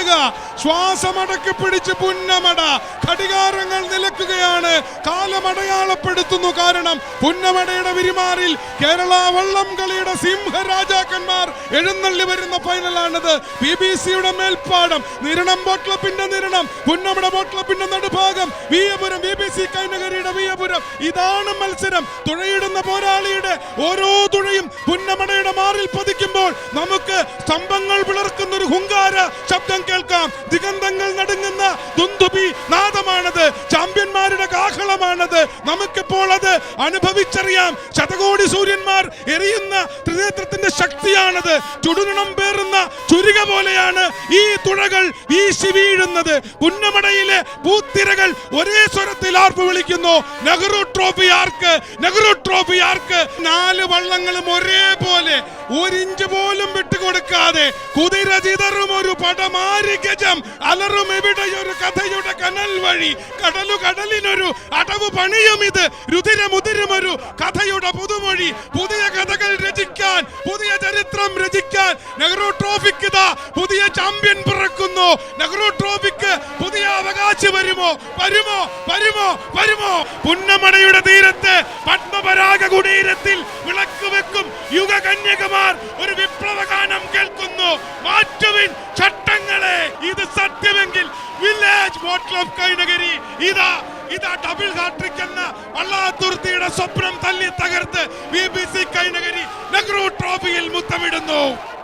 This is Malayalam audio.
കാണുക. ശ്വാസമടക്കി പിടിച്ച് പുന്നമട. ഘടികാരങ്ങൾ നിലക്കുകയാണ്, കാലമടയാളപ്പെടുത്തുന്നു. കാരണം പുന്നമടയുടെ വിരിമാറിൽ കേരള വള്ളംകളിയുടെ സിംഹരാജാക്കന്മാർ എഴുന്നള്ളി വരുന്ന ഫൈനലാണിത്. BBC-യുടെ മേൽപ്പാടം, നിരണം ബോട്ട് ക്ലബിന്റെ നിരണം, പുന്നമട ബോട്ട് ക്ലബിന്റെ നടുഭാഗം, വിയപുരം, BBC കൈനകരിയുടെ വിയപുരം. ഇതാണ് മത്സരം. തുഴയിടുന്ന പോരാളിയുടെ ഓരോ തുഴയും പുന്നമടയുടെ മാറിൽ പതിക്കുമ്പോൾ നമുക്ക് സ്തംഭങ്ങൾ പിളർക്കുന്ന ഒരു ഹുങ്കാര ശബ്ദം കേൾക്കാം. ദിഗന്ധങ്ങൾ നടുങ്ങുന്ന ദുന്ദുബി നാദമാണത്, ചാമ്പ്യന്മാരുടെ കാഹളമാണത്. നമുക്കിപ്പോൾ അത് അനുഭവിച്ചറിയാം. ശതകോടി സൂര്യന്മാർ എറിയുന്ന ത്രിനേത്രത്തിന്റെ ശക്തിയാണത്. ചുടുനിണം പേറുന്ന ചുരിക പോലെയാണ് ഈ തുഴകൾ വീശി വീഴുന്നത്. പുന്നമടയിലെ പൂത്തിരകൾ ഒരേ സ്വരത്തിൽ ആർപ്പ് വിളിക്കുന്നു. നെഹ്റു ട്രോഫി ആർക്ക്, നെഹ്റു ട്രോഫി ആർക്ക്. 4 വള്ളങ്ങളും ഒരേപോലെ ഒരിഞ്ച് പോലും വിട്ടുകൊടുക്കാതെ കുതിര ചിതറും ഒരു പടമാരി ഗജം അലറും എവിടെയൊരു കഥയുടെ കനൽ വഴി. കടലിനൊരു അടവ് പണിയും ഇത്. രുധിരമുതിരുമൊരു കഥയുടെ പുതുമൊഴി. പുതിയ കഥകൾ രചിക്കാൻ, പുതിയ ചരിത്രം രചിക്കാൻ നെഹ്റു ട്രോഫിക്ക് ഇതാ പുതിയ ചാമ്പ്യൻ പിറക്കുന്നു. നെഹ്റു ട്രോഫിക്ക് പുതിയ അവകാശി വരുമോ? വരുമോ? വരുമോ? വരുമോ? പുന്നമടയുടെ തീരത്ത് പത്മപരാഗ കുടീരത്തിൽ വിളക്ക് വെക്കും യുഗകന്യകമാർ ഒരു വിപ്ലവ ഗാനം കേൾക്കുന്നു. മാറ്റുവിൻ ചട്ടങ്ങളെ. ഇത് സത്യമെങ്കിൽ വില്ലേജ് ബോട്ട് ക്ലബ് കൈനകരി ഇതാ ഡബിൾ ഹാട്രിക് എന്ന വള്ളാതുർത്തിയുടെ സ്വപ്നം തല്ലി തകർത്ത് BBC കൈനകരി നെഹ്റു ട്രോഫിയിൽ മുത്തമിടുന്നു.